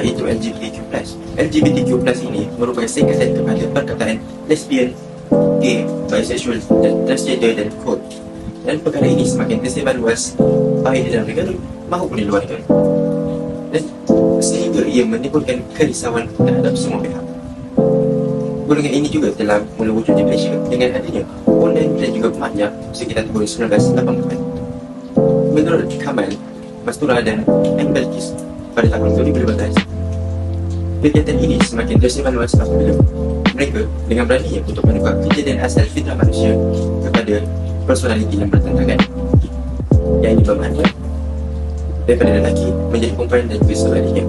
iaitu LGBTQ+. LGBTQ+ ini merupakan singkatan kepada perkataan lesbian, gay, bisexual, dan transgender dan queer. Dan perkara ini semakin tersebar luas baik di dalam negara maupun di luar negara, dan sehingga ia menimbulkan kerisauan terhadap semua pihak. Golongan ini juga telah mula wujud di Malaysia dengan adanya online dan juga pemajak sekitar tahun 1980-an. Menurut Kamal, Mastura dan Belkis pada tahun 2015, kegiatan ini semakin tersebar luas apabila mereka dengan beraninya untuk menukar kejadian asal fitrah manusia kepada personaliti yang bertentangan, yang ini bermakna daripada lelaki menjadi perempuan dan juga sebaliknya.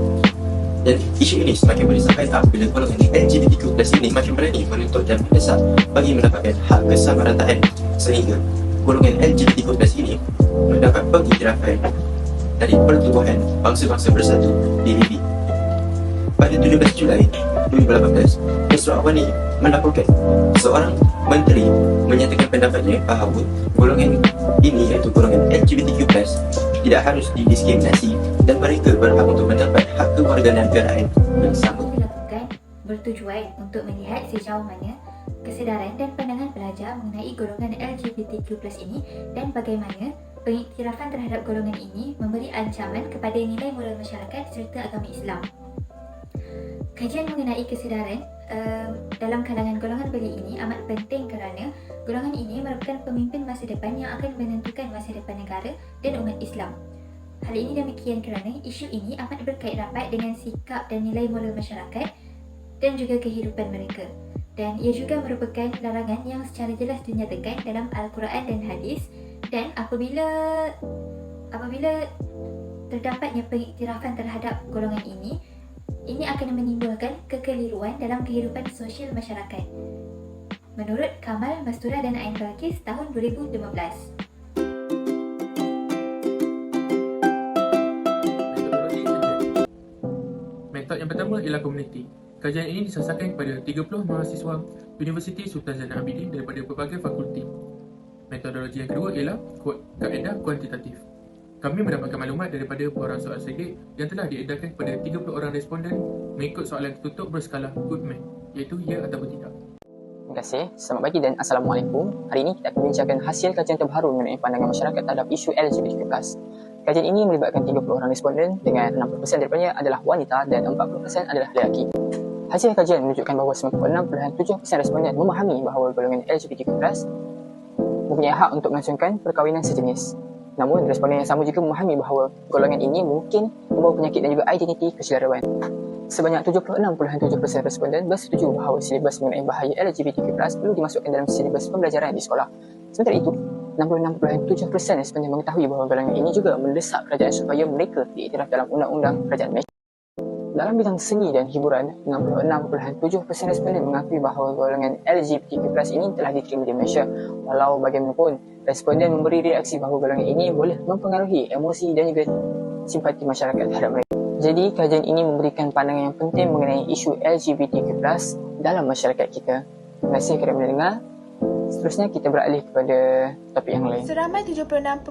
Dan isu ini semakin merisaukan apabila golongan LGBTQ+ ini makin berani menuntut dan mendesak bagi mendapatkan hak kesamarataan, sehingga golongan LGBTQ+ ini mendapat pengiktirafan dari Pertubuhan Bangsa-Bangsa Bersatu PBB. Pada 17 Julai 2018, Mesra Awani melaporkan seorang menteri menyatakan pendapatnya bahawa golongan ini, iaitu golongan LGBTQ+, tidak harus didiskriminasi dan mereka berhak untuk mendapat hak kewarganegaraan yang sama. Dilakukan bertujuan untuk melihat sejauh mana kesedaran dan pandangan pelajar mengenai golongan LGBTQ+ ini dan bagaimana pengiktirafan terhadap golongan ini memberi ancaman kepada nilai moral masyarakat serta agama Islam. Kajian mengenai kesedaran dalam kalangan golongan belia ini amat penting kerana golongan ini merupakan pemimpin masa depan yang akan menentukan masa depan negara dan umat Islam. Hal ini demikian kerana isu ini amat berkait rapat dengan sikap dan nilai moral masyarakat dan juga kehidupan mereka. Dan ia juga merupakan larangan yang secara jelas dinyatakan dalam Al-Quran dan Hadis, dan apabila terdapatnya pengiktirafan terhadap golongan ini akan menimbulkan kekeliruan dalam kehidupan sosial masyarakat. Menurut Kamal, Mastura dan Ain Balkis tahun 2015. Metod yang pertama ialah komuniti. Kajian ini disasarkan kepada 30 mahasiswa Universiti Sultan Zainal Abidin daripada berbagai fakulti. Metodologi yang kedua ialah kaedah kuantitatif. Kami mendapatkan maklumat daripada borang soal sedik yang telah diedarkan kepada 30 orang responden mengikut soalan tertutup berskala Goodman, iaitu ya ataupun tidak. Terima kasih. Selamat pagi dan Assalamualaikum. Hari ini kita akan membincangkan hasil kajian terbaru mengenai pandangan masyarakat terhadap isu LGBTQ+. Kajian ini melibatkan 30 orang responden dengan 60% daripadanya adalah wanita dan 40% adalah lelaki. Hasil kajian menunjukkan bahawa 96.7% responden memahami bahawa golongan LGBTQ+ mempunyai hak untuk melangsungkan perkahwinan sejenis. Namun, responden yang sama juga memahami bahawa golongan ini mungkin membawa penyakit dan juga identiti kesedaran. Sebanyak 76.7% responden bersetuju bahawa silibus mengenai bahaya LGBTQ+ perlu dimasukkan dalam silibus pembelajaran di sekolah. Sementara itu, 66.7% responden mengetahui bahawa golongan ini juga mendesak kerajaan supaya mereka diiktiraf dalam undang-undang kerajaan Malaysia. Dalam bidang seni dan hiburan, 66.7% responden mengakui bahawa golongan LGBTQ+ ini telah diterima di Malaysia. Walau bagaimanapun, responden memberi reaksi bahawa golongan ini boleh mempengaruhi emosi dan juga simpati masyarakat terhadap mereka. Jadi, kajian ini memberikan pandangan yang penting mengenai isu LGBTQ+ dalam masyarakat kita. Terima kasih kerana mendengar. Seterusnya, kita beralih kepada topik yang lain. Seramai 76.7%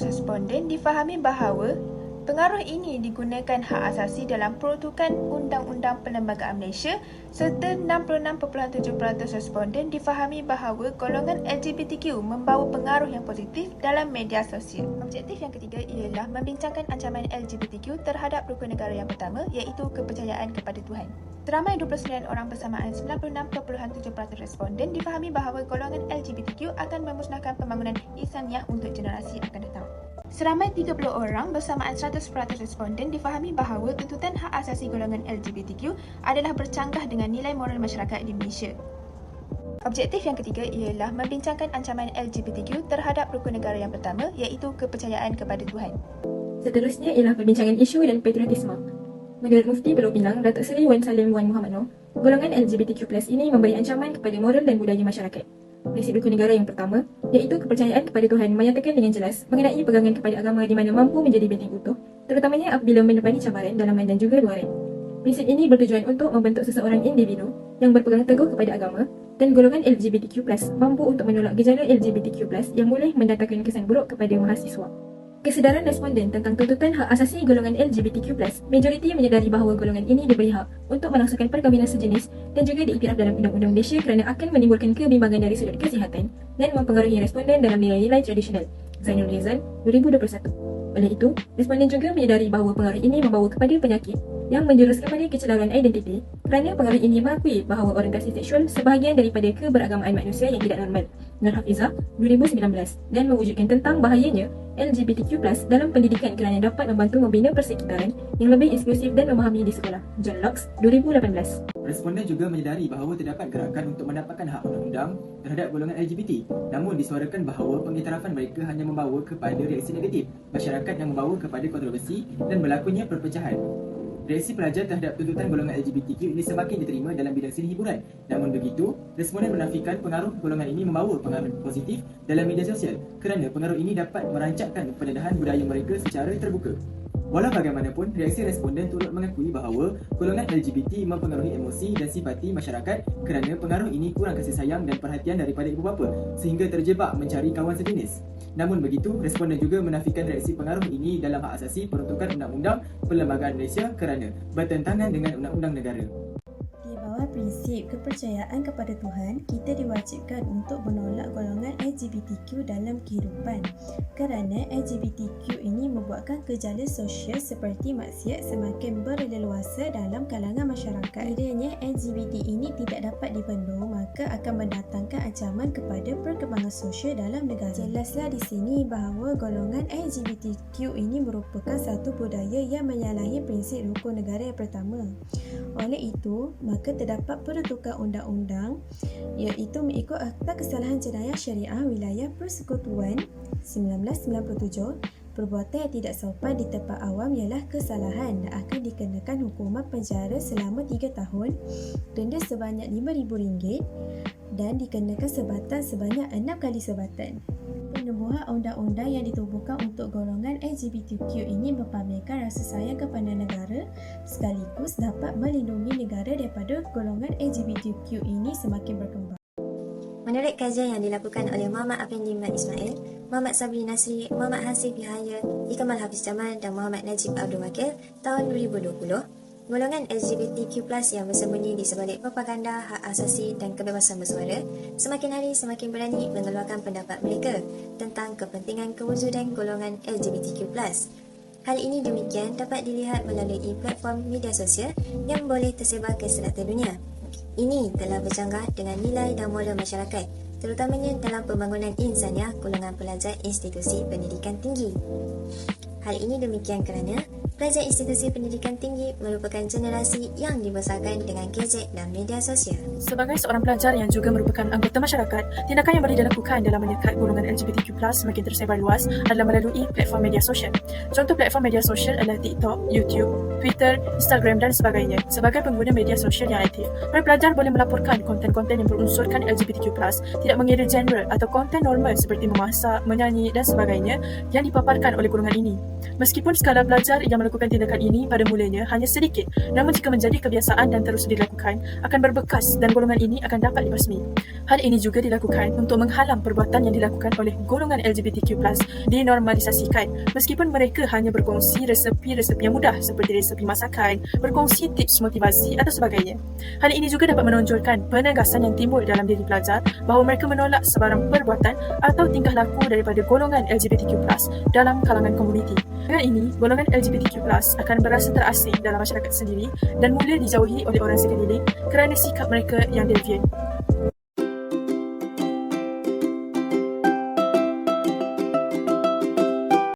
responden difahami bahawa pengaruh ini digunakan hak asasi dalam peruntukan Undang-Undang Perlembagaan Malaysia, serta 66.7% responden difahami bahawa golongan LGBTQ membawa pengaruh yang positif dalam media sosial. Objektif yang ketiga ialah membincangkan ancaman LGBTQ terhadap rukun negara yang pertama, iaitu kepercayaan kepada Tuhan. Seramai 29 orang bersamaan 96.7% responden difahami bahawa golongan LGBTQ akan memusnahkan pembangunan insaniah untuk generasi akan datang. Seramai 30 orang bersamaan 100% responden difahami bahawa tuntutan hak asasi golongan LGBTQ adalah bercanggah dengan nilai moral masyarakat di Malaysia. Objektif yang ketiga ialah membincangkan ancaman LGBTQ terhadap rukun negara yang pertama, iaitu kepercayaan kepada Tuhan. Seterusnya ialah perbincangan isu dan patriotisme. Menurut Mufti Pulau Pinang, Datuk Seri Wan Salim Wan Muhammad Noor, golongan LGBTQ+ ini memberi ancaman kepada moral dan budaya masyarakat. Prinsip rukun negara yang pertama, iaitu kepercayaan kepada Tuhan, menyatakan dengan jelas mengenai pegangan kepada agama di mana mampu menjadi benteng utuh, terutamanya apabila menepani cabaran dalaman dan juga luaran. Prinsip ini bertujuan untuk membentuk seseorang individu yang berpegang teguh kepada agama, dan golongan LGBTQ+ mampu untuk menolak gejala LGBTQ+ yang boleh mendatangkan kesan buruk kepada mahasiswa. Kesedaran responden tentang tuntutan hak asasi golongan LGBTQ+, majoriti menyedari bahawa golongan ini diberi hak untuk melangsungkan perkahwinan sejenis dan juga diiktiraf dalam Undang-Undang Malaysia kerana akan menimbulkan kebimbangan dari sudut kesihatan dan mempengaruhi responden dalam nilai-nilai tradisional. Zainul Rizal, 2021. Oleh itu, responden juga menyedari bahawa pengaruh ini membawa kepada penyakit yang menjurus kepada kecederaan identiti kerana pengaruh ini mengakui bahawa orientasi seksual sebahagian daripada keberagamaan manusia yang tidak normal. Nur Hafizah, 2019, dan mewujudkan tentang bahayanya LGBTQ+ dalam pendidikan kerana dapat membantu membina persekitaran yang lebih inklusif dan memahami di sekolah. John Locke, 2018. Responden juga menyedari bahawa terdapat gerakan untuk mendapatkan hak undang-undang terhadap golongan LGBT. Namun disuarakan bahawa pengiktirafan mereka hanya membawa kepada reaksi negatif masyarakat yang membawa kepada kontroversi dan berlakunya perpecahan. Reaksi pelajar terhadap tuntutan golongan LGBTQ ini semakin diterima dalam bidang seni hiburan. Namun begitu, responden menafikan pengaruh golongan ini membawa pengaruh positif dalam media sosial kerana pengaruh ini dapat merancangkan pendedahan budaya mereka secara terbuka. Walau bagaimanapun, reaksi responden turut mengakui bahawa golongan LGBT mempengaruhi emosi dan simpati masyarakat kerana pengaruh ini kurang kasih sayang dan perhatian daripada ibu bapa sehingga terjebak mencari kawan sejenis. Namun begitu, responden juga menafikan reaksi pengaruh ini dalam hak asasi peruntukan Undang-Undang Perlembagaan Malaysia kerana bertentangan dengan undang-undang negara. Di bawah prinsip kepercayaan kepada Tuhan, kita diwajibkan untuk menolak golongan LGBTQ dalam kehidupan kerana LGBTQ ini membuatkan gejala sosial seperti maksiat semakin berleluasa dalam kalangan masyarakat. Kiranya LGBT ini tidak dapat dibendung, maka akan mendatangkan ancaman kepada perkembangan sosial dalam negara. Jelaslah di sini bahawa golongan LGBTQ ini merupakan satu budaya yang menyalahi prinsip rukun negara yang pertama. Oleh itu, maka terdapat peruntukan undang-undang iaitu mengikut Akta Kesalahan Jenayah Syariah Wilayah Persekutuan 1997. Perbuatan yang tidak sopan di tempat awam ialah kesalahan dan akan dikenakan hukuman penjara selama 3 tahun, denda sebanyak RM5,000 dan dikenakan sebatan sebanyak 6 kali sebatan. Penubuhan undang-undang yang ditubuhkan untuk golongan LGBTQ ini mempamerkan rasa sayang kepada negara sekaligus dapat melindungi negara daripada golongan LGBTQ ini semakin berkembang. Menurut kajian yang dilakukan oleh Muhammad Afendi Mat Ismail, Muhammad Sabri Nasri, Muhammad Hasif Yahya, Ikamal Hafiz Jamal dan Muhammad Najib Abdul Wakil tahun 2020, golongan LGBTQ+ yang bersembunyi di sebalik propaganda hak asasi dan kebebasan bersuara semakin hari semakin berani mengeluarkan pendapat mereka tentang kepentingan kewujudan golongan LGBTQ+. Hal ini demikian dapat dilihat melalui platform media sosial yang boleh tersebar ke serata dunia. Ini telah bercanggah dengan nilai dan modal masyarakat, terutamanya dalam pembangunan insaniah golongan pelajar institusi pendidikan tinggi. Hal ini demikian kerana pelajar institusi pendidikan tinggi merupakan generasi yang dibesarkan dengan gadget dan media sosial. Sebagai seorang pelajar yang juga merupakan anggota masyarakat, tindakan yang boleh dilakukan dalam menyekat golongan LGBTQ+ semakin tersebar luas adalah melalui platform media sosial. Contoh platform media sosial adalah TikTok, YouTube, Twitter, Instagram dan sebagainya. Sebagai pengguna media sosial yang aktif, para pelajar boleh melaporkan konten-konten yang berunsurkan LGBTQ+, tidak mengira genre atau konten normal seperti memasak, menyanyi dan sebagainya yang dipaparkan oleh golongan ini. Meskipun skala pelajar yang melakukan tindakan ini pada mulanya hanya sedikit, namun jika menjadi kebiasaan dan terus dilakukan, akan berbekas dan golongan ini akan dapat dibasmi. Hal ini juga dilakukan untuk menghalang perbuatan yang dilakukan oleh golongan LGBTQ+ dinormalisasikan, meskipun mereka hanya berkongsi resepi-resepi yang mudah seperti resepi masakan, berkongsi tips motivasi atau sebagainya. Hal ini juga dapat menonjolkan penegasan yang timbul dalam diri pelajar bahawa mereka menolak sebarang perbuatan atau tingkah laku daripada golongan LGBTQ+ dalam kalangan komuniti. Dengan ini, golongan LGBTQ+ akan berasa terasing dalam masyarakat sendiri dan mula dijauhi oleh orang sekeliling kerana sikap mereka yang deviant.